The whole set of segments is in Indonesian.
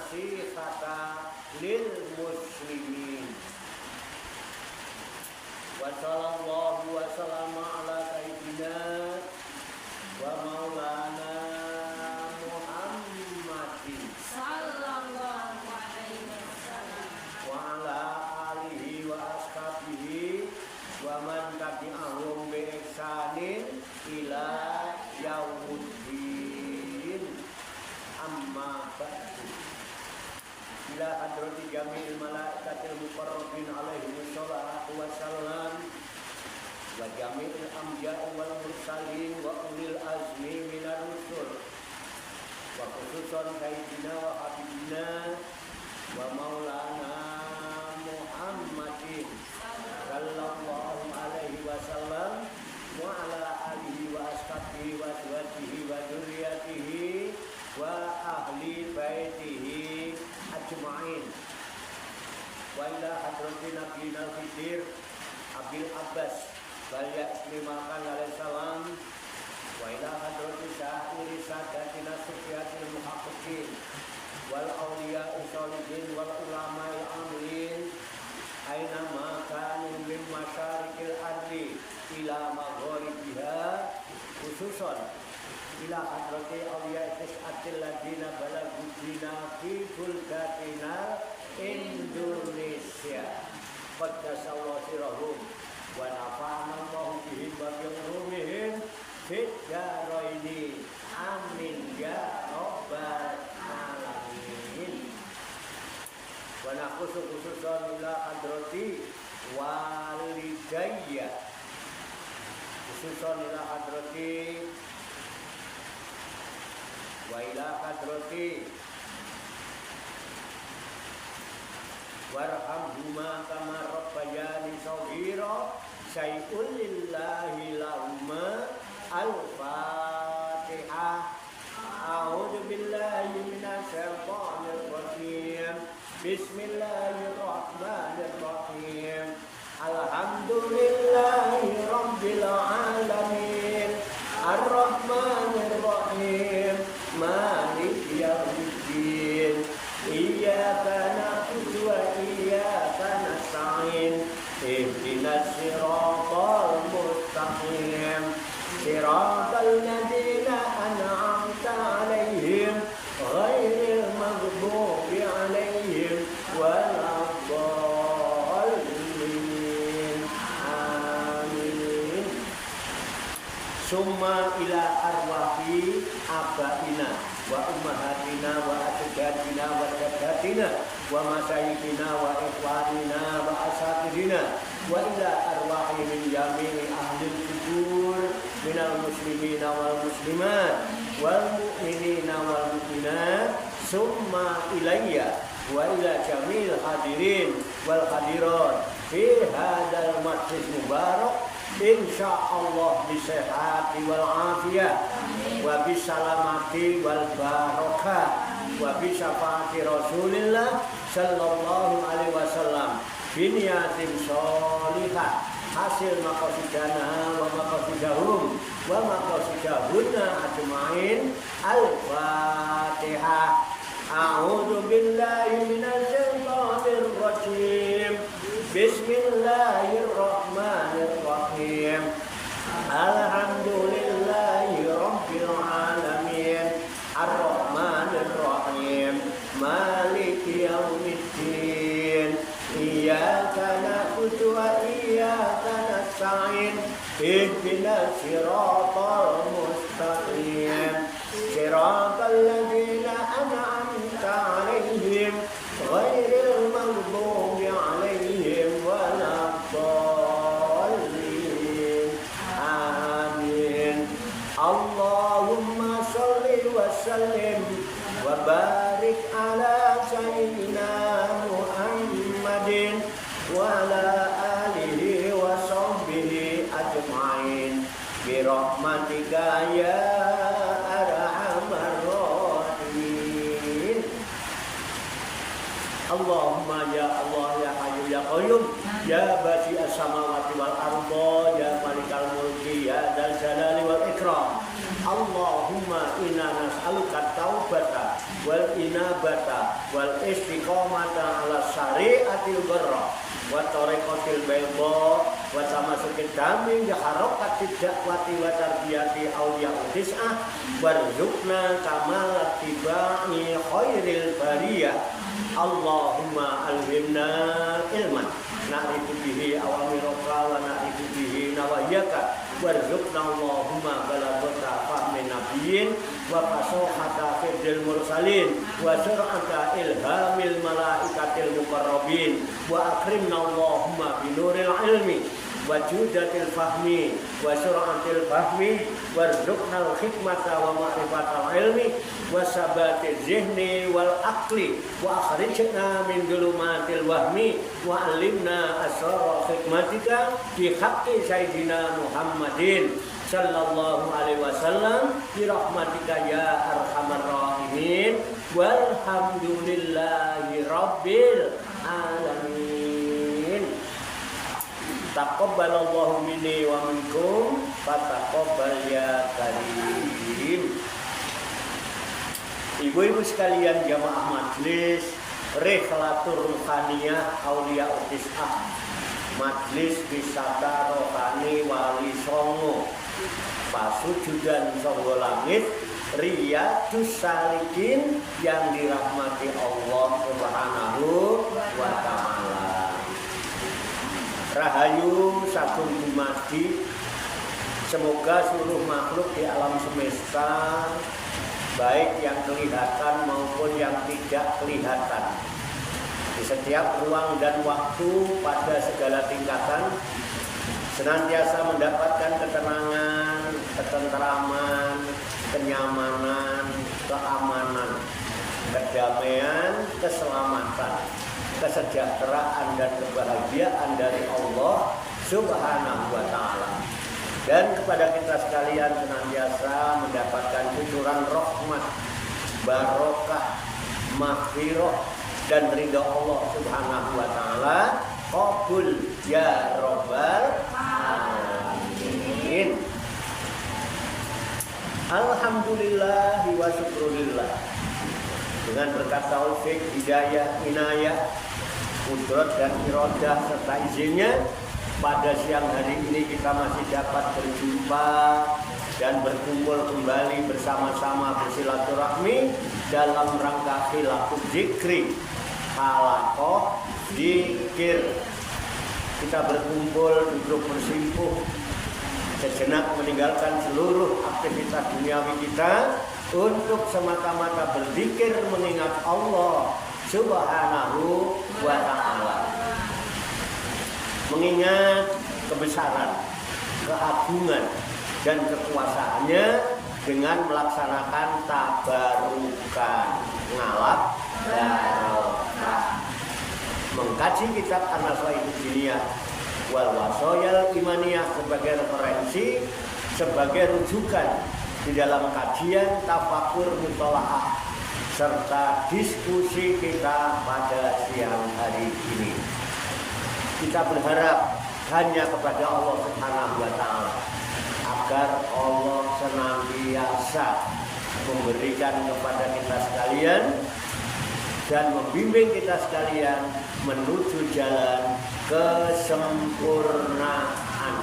nasihata lil muslimin. Wa sallallahu wa sallama ala sayyidina wa maulana Muhammadin sallallahu alaihi wasallam wa ala alihi wa ashabihi wa man tabi'ahum bi ihsanin ila yaumiddin. Amma ba'du. Ila hadrati jami'il malaikatil muqarrabin alaihi wassalatu wassalam wa jami'il anbiya'i wal mursalin wa ulil azmi minar rusul wa khususan sayyidina wa habibina wa maulana Muhammadin sallallahu alaihi wasallam wa ala alihi wa ashabihi wa azwajihi wa dzurriyyatihi wa ahli baitihi ajma'in. Wa ila hadratin nabiyina al-khidir Abil Abbas wal ya'limakan alaihi salam wa ila hadratin sa'iri sadatina sufiyatil muhaqqiqin wal awliya'i sholihin wal ulama'il amilin aina ma kanu min masyarikil ardi ila magharibiha, khususan ila hadrati awliya tis'atil ladina balagu dina fi bulgatina Indonesia qaddasallahu sirahum wa nafa'ana Allahu bihim wa bi'ulumihim fid daraini amin ya rabbal alamin. Wa naqsu khususan ila hadrati walidayya, khususan ila hadrati wa ila hadrati warhamhuma kama rabbayani shaghira syai'un lillahi lahumma. Al-Fatihah. A'udzu billahi minasy syaithanir rajim. Bismillahirrahmanirrahim. Alhamdulillahi rabbil alamin. Ar-Rahmanir Rahim. Maliki yaumiddin. Iyyaka na'budu wa iyyaka nasta'in. Ihdinas siratal mustaqim. Siratal ladzina an'amta 'alaihim ghairil maghdubi 'alaihim waladdallin. Amin. Summa ila arwahi abaina wa ummahatina wa ajdatina wa jaddatina wa masyayikhina wa ikhwanina wa asatidina wa ila arwahi min jami'i ahlil kubur minal muslimina wal muslimat wal mu'minina wal mu'minat. Summa ilayya wa ila jamil hadirin wal hadirat fi hadzal majlis mubarak insyaallah bisehati wal afiyah wa bisalamati wal barakah wa bisyafaati Rasulillah sallallahu alaihi wasallam biniyatin sholihah hasil maqasidana wa maqasidahum wa maqasidahunna ajma'in. Al-Fatihah. A'udzu billahi minasy syaithanir rajim. Bismillahirrahmanirrahim. Alhamdulillahi rabbil alamin. Ar-Rahmanir Rahim. Maliki yaumiddin. Iyyaka na'budu wa iyyaka nasta'in. Ihdinas siratal mustaqim. Siratal ladzina an'amta 'alaihim ghairil maghdubi 'alaihim waladdallin. Amin. Allahumma shalli wa sallim wa barik ala sayyidina Muhammadin wa ala alihi wa sahbihi ajma'in bi rahmatika ya arhamar rahimin. Allahumma ya Allah ya Hayyu ya Qayyum ya Badi'as samawati wal arda ya Malikal mulki ya Dzal jalali wal ikram. Allahumma inna nas'aluka taubata wal inabata wal istiqomata ala syari'atil barra wa tariqatil bayda wa tamasukid dami bi harakatid da'wati wa tarbiyati awliya tis'ah warzuqna kamal tibai khairil bariyah. Allahumma alhimna ilman na'rifu bihi awamiraka wa na'rifu bihi nawayaka warzuqna Allahumma balagata fahmin nabiyyin wa fasohata firdil mursalin wa sur'ata ilhamil malaikatil muqarrabin wa akrimna Allahumma binuril ilmi wa judatil fahmi wa sur'atil fahmi warzuqnal hikmata wa ma'rifatal ilmi wa sabatil zihni wal aqli wa akhrijna min dhulumatil wahmi wa alimna asrar hikmatika bi haqqi sayyidina Muhammadin sallallahu alaihi wasallam bi rahmatika ya arhamar rahimin walhamdulillahi rabbil alamin. Taqabbalallahu minni wa minkum fataqabbal ya karim. Ibu-ibu sekalian jamaah majlis Rikhlatur Ruhaniyah Aulia Tis'ah, Majlis Wisata Rohani Wali Songo, Pasujudan Songo Langit, Riyadus Salikin yang dirahmati Allah Subhanahu wa Ta'ala. Rahayu sagung dumadi, semoga seluruh makhluk di alam semesta, baik yang kelihatan maupun yang tidak kelihatan, di setiap ruang dan waktu pada segala tingkatan, senantiasa mendapatkan ketenangan, ketentraman, kenyamanan, keamanan, kedamaian, keselamatan, kesejahteraan dan kebahagiaan dari Allah Subhanahu wa Ta'ala. Dan kepada kita sekalian senantiasa mendapatkan cucuran rahmat, barokah, maghfirah dan ridha Allah Subhanahu wa Ta'ala. Qabul ya rabbal alamin. Alhamdulillah wa syukurillah. Dengan berkat taufik, hidayah, inayah, kudrat dan iradah serta izinnya, pada siang hari ini kita masih dapat berjumpa dan berkumpul kembali bersama-sama bersilaturahmi dalam rangka khilaful zikri, halaqah zikir. Kita berkumpul, duduk bersimpuh, sejenak meninggalkan seluruh aktivitas duniawi kita untuk semata-mata berzikir mengingat Allah Subhanahu wa Ta'ala, mengingat kebesaran, keagungan dan kekuasaannya dengan melaksanakan tabarukan, ngalap barokah, mengkaji kitab An-Nasai'ud Diniyah wal Wasoyal Imaniyah sebagai referensi, sebagai rujukan di dalam kajian tafakur mutolaah serta diskusi kita pada siang hari ini. Kita berharap hanya kepada Allah Subhanahu wa Ta'ala agar Allah senantiasa memberikan kepada kita sekalian dan membimbing kita sekalian menuju jalan kesempurnaan.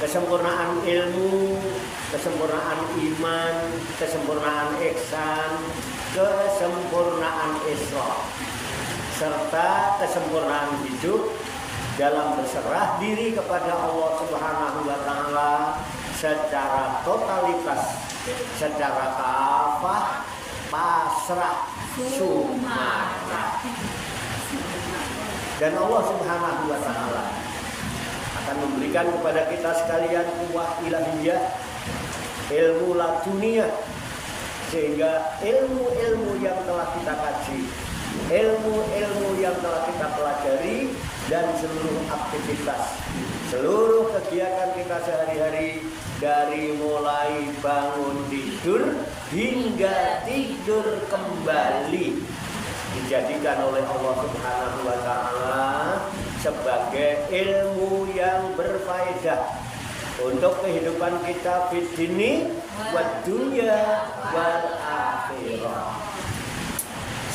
Kesempurnaan ilmu, kesempurnaan iman, kesempurnaan ihsan, kesempurnaan Islam, serta kesempurnaan hidup dalam berserah diri kepada Allah Subhanahu wa Ta'ala secara totalitas, secara kafah, pasrah, sumarah. Dan Allah Subhanahu wa Ta'ala akan memberikan kepada kita sekalian kuwah ilahiyah, ilmu laduniyah, sehingga ilmu-ilmu yang telah kita kaji, ilmu-ilmu yang telah kita pelajari, dan seluruh aktivitas, seluruh kegiatan kita sehari-hari, dari mulai bangun tidur hingga tidur kembali, dijadikan oleh Allah Subhanahu wa Ta'ala sebagai ilmu yang berfaedah untuk kehidupan kita fid dini wad dunya wal akhirah.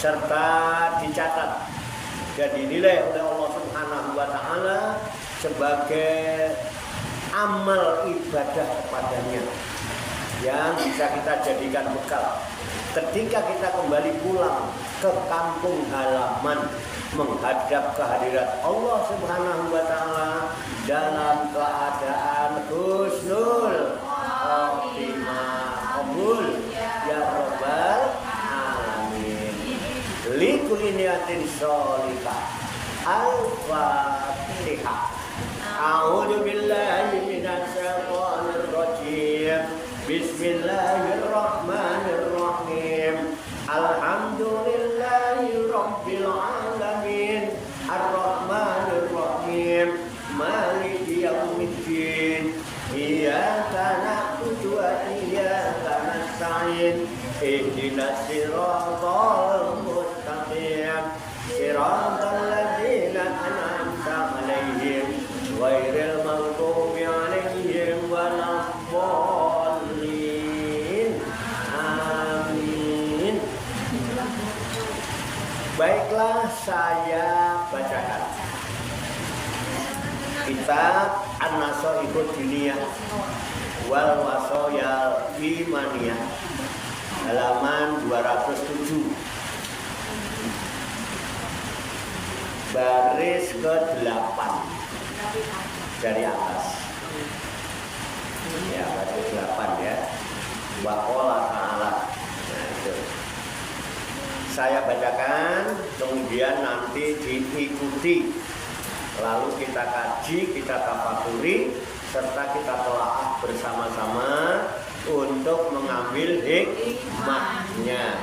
Serta dicatat dan dinilai oleh Allah Subhanahu wa taala sebagai amal ibadah kepadanya yang bisa kita jadikan bekal ketika kita kembali pulang ke kampung halaman menghadap kehadirat Allah Subhanahu wa taala dalam keadaan husnul khotimah. Qabul ya rabbal alamin. Likulli niyatin sholihah. Al-Fatihah. A'udzu billahi minasy syaithanir rajim. Bismillahirrahmanirrahim. Alhamdulillahi rabbil alamin. Ar-Rahmanir Rahim. Maliki yaumiddin. Iyyaka na'budu wa iyyaka nasta'in. Ihdinas siratal mustaqim. Siratal ladzina an'amta 'alaihim ghairil maghdubi 'alaihim waladdallin. Amin. Baiklah, saya bacakan kitab An-Nasaihud Diniyah wal Wasoyal Imaniyah halaman 207 baris ke-8 dari atas. Ya, baris 8 ya. Wa qala ta'ala. Nah, itu. Saya bacakan, kemudian nanti diikuti. Lalu kita kaji, kita tafakuri, serta kita telaah bersama-sama untuk mengambil hikmahnya.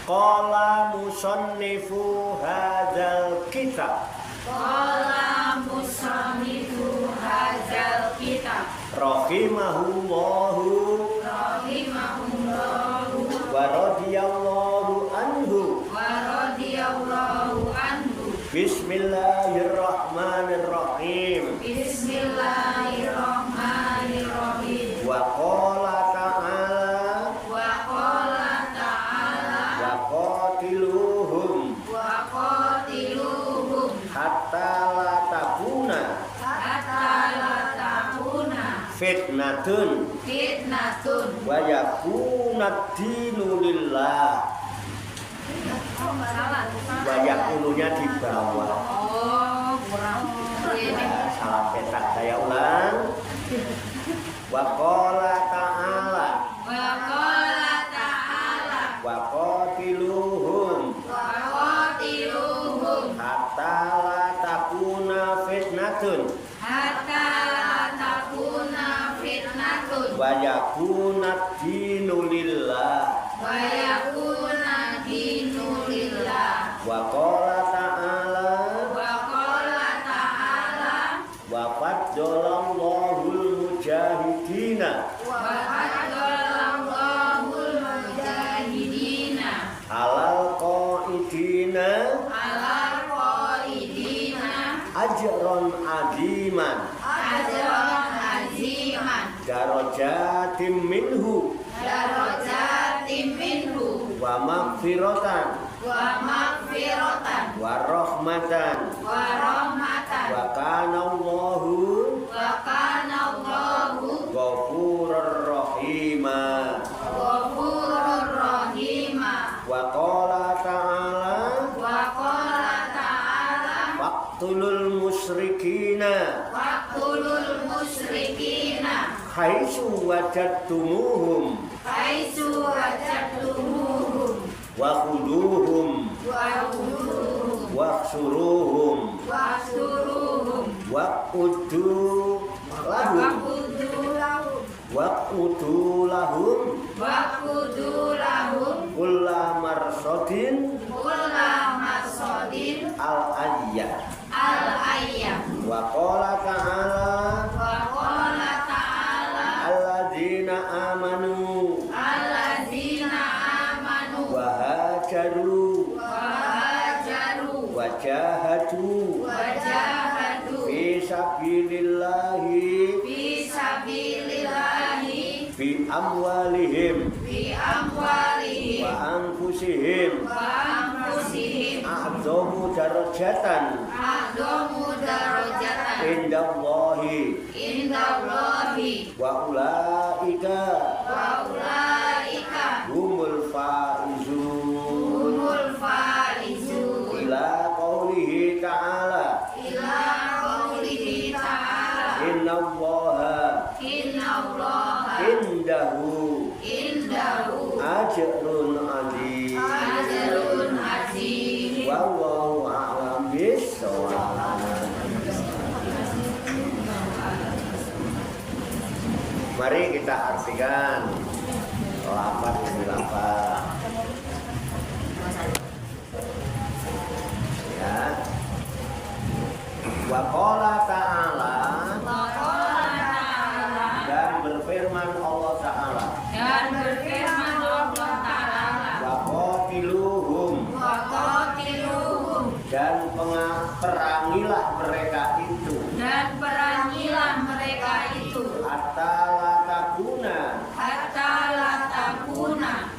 Qala musannifu hadzal kitab. Qala musannifu hadzal kitab. Rahimahullahu wa radhiyallahu anhu. Bismillahirrahmanirrahim. Bismillahirrahmanirrahim. Wa qala ta'ala. Wa qatiluhum. Hatta la takuna. Fitnatun. Wa yakunad dinu lillah. Banyak ulunya di bawah. Oh, kurang. Salah petak, saya ulang. Wa qala ta'ala. Wa qatiluhum. Hatta la takuna fitnatun. Wa yakunad dinu lillah. Wa qala ta'ala. Wa faddalallahu mujahidina alal qaidina ajron aziman darajatim minhu wa maghfiratan wa rahmatan wa kana Allahu ghafurur rahima. Wa qala ta'ala. Waqtulul musyrikina haitsu wajadtumuhum wa khuduhum wahsuruhum waqudu lahum kulla marsadin al-ayyah. Wa qala ta'ala. Alladzina amanu wa hajaru wa jahadu fi sabilillahi bi amwalihim amwalihim wa anfusihim wa anfusihim a'dhamu darajatan a'dhamu darajatan indallahi indallahi wa ulaika humul faizun humul faizun ila qaulihi ta'ala ila qaulihi ta'ala innallaha indahu ajrun azim ajrun azim wallahu a'lam bissawab. Mari kita artikan lafaz demi lafaz. Ya. Wa qala ta'ala dan berfirman Allah Ta'ala dan berfirman Allah Ta'ala wa qatiluhum dan perangilah mereka itu hatta latakuna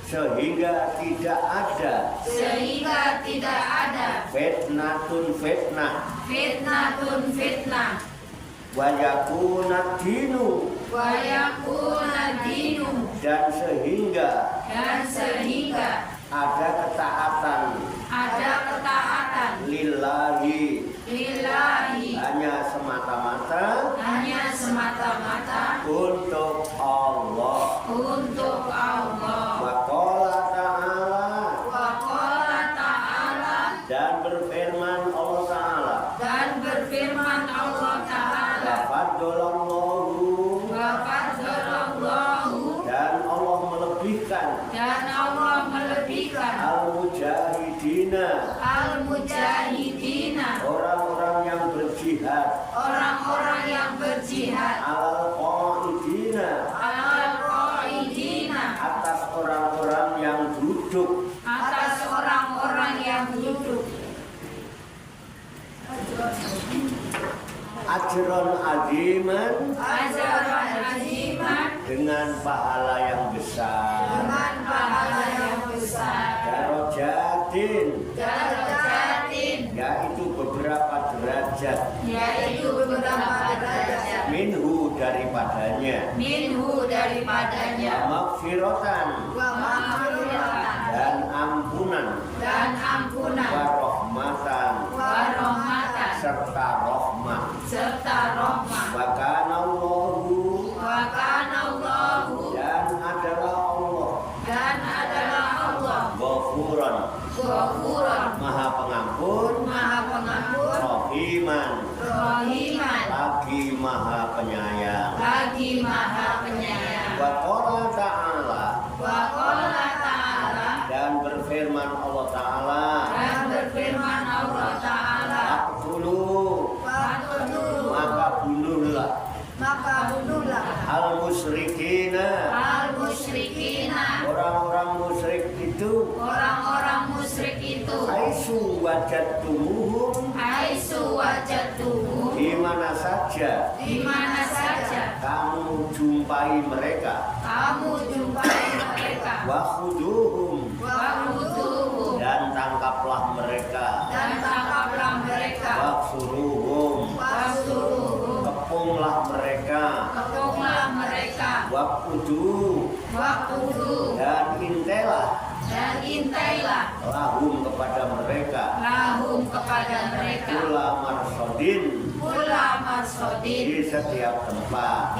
sehingga tidak ada fitnatun fitnah wa yakuna dinu dan sehingga ada ketaatan lillahi hanya semata-mata untuk Allah. Wa qala ta'ala dan berfirman Allah Ta'ala wa faddallahu dan Allah melebihkan al-mujahidina orang-orang yang berjihad al-qaidina atas orang-orang yang duduk ajron aziman dengan pahala yang besar darajatin yaitu beberapa derajat minhu daripadanya maghfiratan dan ampunan warahmatan serta rahmat wa kana Allahu dan adalah Allah ghafuran maha pengampun rahiman lagi maha penyayang wa qala ta'ala dan berfirman Allah Ta'ala maka bunuhlah al-musyrikina orang-orang musyrik itu aisu wajadtumuhum di mana saja kamu jumpai mereka wakhuduhum dan tangkaplah mereka waksuruhum kepunglah mereka wakudu dan intailah lahum kepada mereka kula marsodin di setiap tempat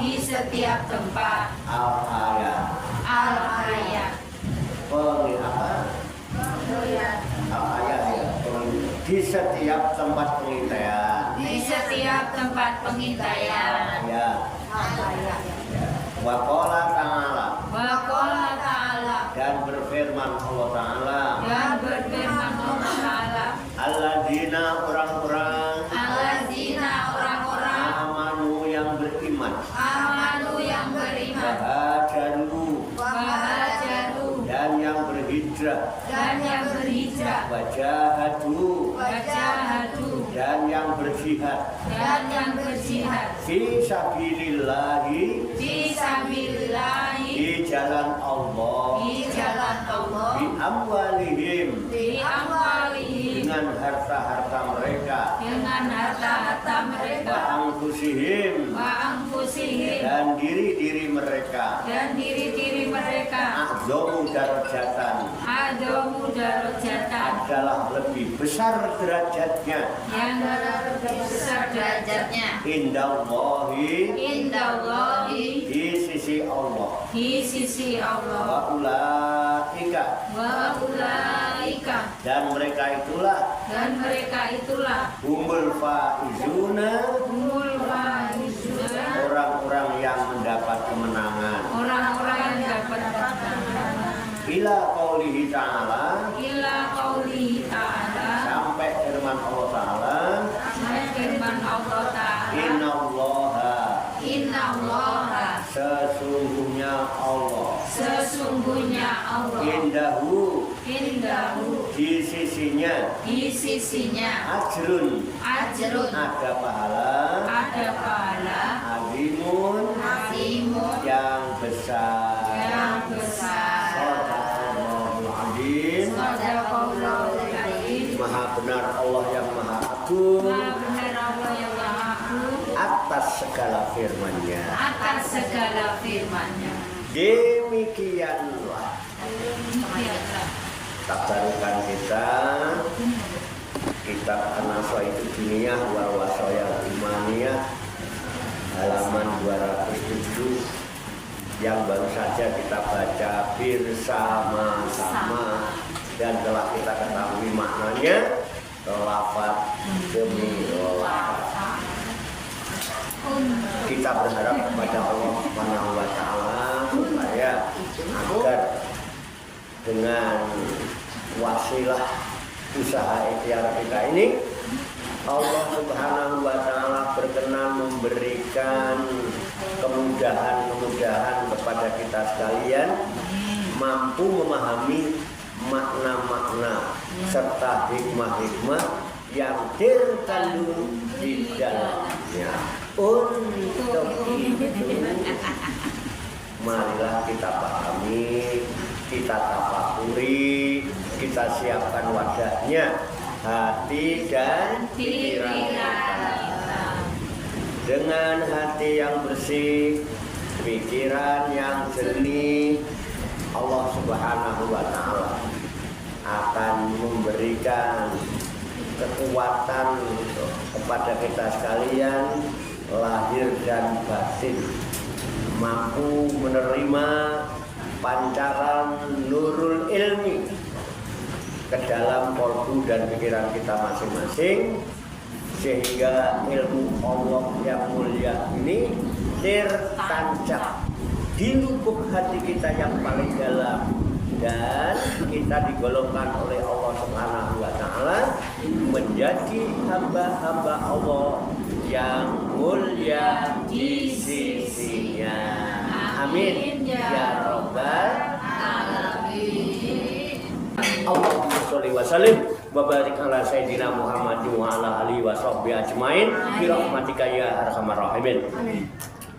al-ayat al-ayat ya di setiap tempat pengintaian ya. Wa qala ta'ala dan berfirman Allah Ta'ala alladzina orang-orang amanu yang beriman wahajaru dan yang berhijrah wajahadu dan yang berjihad fi sabilillahi di jalan Allah amwalihim dengan harta-harta mereka wa anfusihim dan diri-diri mereka a'dhamu darajatan adalah lebih besar derajatnya indallahi di sisi Allah wa ulaika dan mereka itulah humul faizuna orang-orang yang mendapat kemenangan ila qaulihi ta'ala sampai firman Allah Ta'ala innallaha sesungguhnya Allah indahu di sisinya ajrun ada pahala azimun yang besar Shadaqallahul Azim. Maha benar Allah yang maha agung atas segala firman-Nya. Demikianlah tabarukan kita kitab An-Nasaitu Diniyah wal Wasaya Imaniyah halaman 207 yang baru saja kita baca bersama-sama dan telah kita ketahui maknanya lafaz demi lafaz. Kita berharap kepada Allah Subhanahu wa Ta'ala supaya agar dengan wasilah usaha ikhtiar kita ini Allah Subhanahu wa Ta'ala berkenan memberikan kemudahan kepada kita sekalian mampu memahami makna-makna serta hikmah-hikmah yang terkandung di dalamnya. Untuk itu marilah kita pahami, kita tafakuri, kita siapkan wadahnya, hati dan pikiran kita. Dengan hati yang bersih, pikiran yang jernih, Allah Subhanahu wa Ta'ala akan memberikan kekuatan kepada kita sekalian lahir dan batin, mampu menerima pancaran nurul ilmi ke dalam kolbu dan pikiran kita masing-masing, sehingga ilmu Allah yang mulia ini tertancap di lubuk hati kita yang paling dalam, dan kita digolongkan oleh Allah Subhanahu wa Ta'ala menjadi hamba-hamba Allah yang mulia di sisinya. Amin ya rabbal alamin. Allahumma sholli wa sallim wa barik ala sayyidina Muhammadin wa ala alihi wa sahbihi ajmain bi rahmatika ya arhamar rahimin.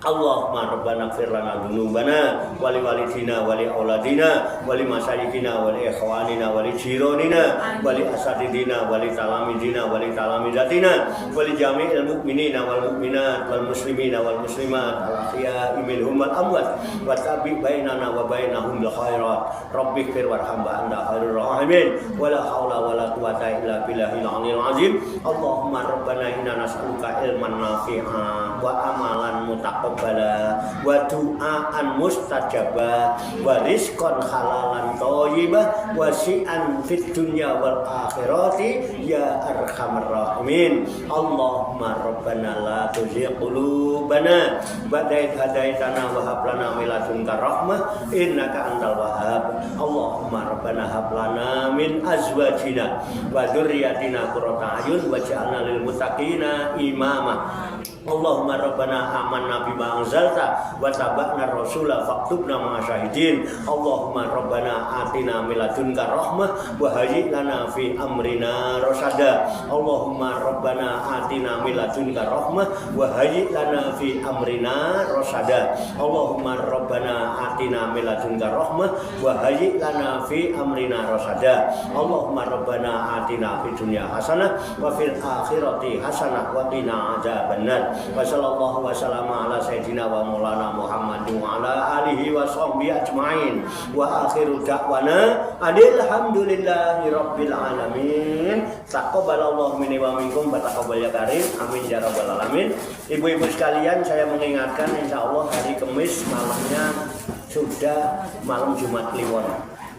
Allahumma rabbana ighfir lana dzunubana wa li walidina wa li auladina wa li masyayikhina wa li ikhwanina wa li jiranina wa li asatidina wa li talamidina wa li talamidatina wa li jami'il mu'minina wal mu'minat wal muslimina wal muslimat al ahya'i minhum wal amwat wa tabi bainana wa bainahum bil khairat rabbi ighfir warham wa anta khairur rahimin wa la haula wa la quwwata illa billahil aliyyil azim. Allahumma rabbana inna nas'aluka ilman nafi'an wa amalan mutaqabbala wa du'aan mustajabah wa rizqan halalan thayyibah wa si'an fid dunya wal akhirati ya arhamar rahimin. Allahumma rabbana la tuzigh qulubana ba'da idh hadaitana wa hab lana min ladunka rahmah innaka antal wahhab. Allahumma rabbana hab lana min azwajina wa dzurriyyatina qurrata a'yun waj'alna lil muttaqina imama. Allahumma rabbana amanna bima anzalta wa tabi'na rasula faktubna ma'a syahidin. Allahumma rabbana atina min ladunka rahmah wa hayyi lana fi amrina rasada. Allahumma rabbana atina min ladunka rahmah wa hayyi lana fi amrina rasada. Allahumma rabbana atina min ladunka rahmah wa hayyi lana lana fi amrina rasada. Allahumma rabbana atina fid dunya hasanah wa fil akhirati hasanah wa qina adzabannar. Wa sallallahu wa sallama ala sayyidina wa maulana Muhammadin wa ala alihi wa sahbihi ajmain. Wa akhiru da'wana alhamdulillahi rabbil alamin. Taqabbalallahu minni wa minkum wa taqabbal ya karim. Amin ya rabbal alamin. Ibu-ibu sekalian, saya mengingatkan insyaallah hari Kamis malamnya sudah malam Jumat Kliwon.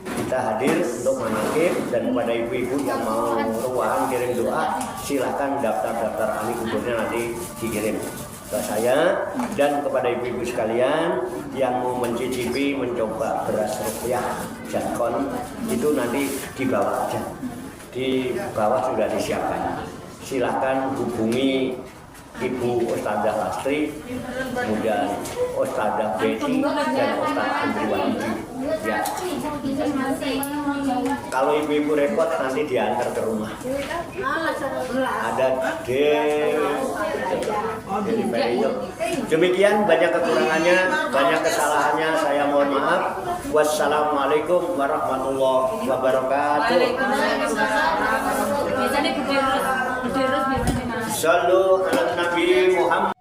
Kita hadir untuk manakib, dan kepada ibu-ibu yang mau ruangan kirim doa, silakan daftar-daftar ahli kuburnya nanti dikirim ke saya. Dan kepada ibu-ibu sekalian yang mau mencicipi mencoba beras ruqyah Jatkon, itu nanti dibawa aja, di bawah sudah disiapkan. Silakan hubungi Ibu Ustazah Lastri, kemudian Ustazah Betty dan Ustazah Andriwati. Ya. Kalau ibu-ibu repot nanti diantar ke rumah. Ada demikian, banyak kekurangannya, banyak kesalahannya, saya mohon maaf. Wassalamualaikum warahmatullahi wabarakatuh. Sallu ala Nabi Muhammad.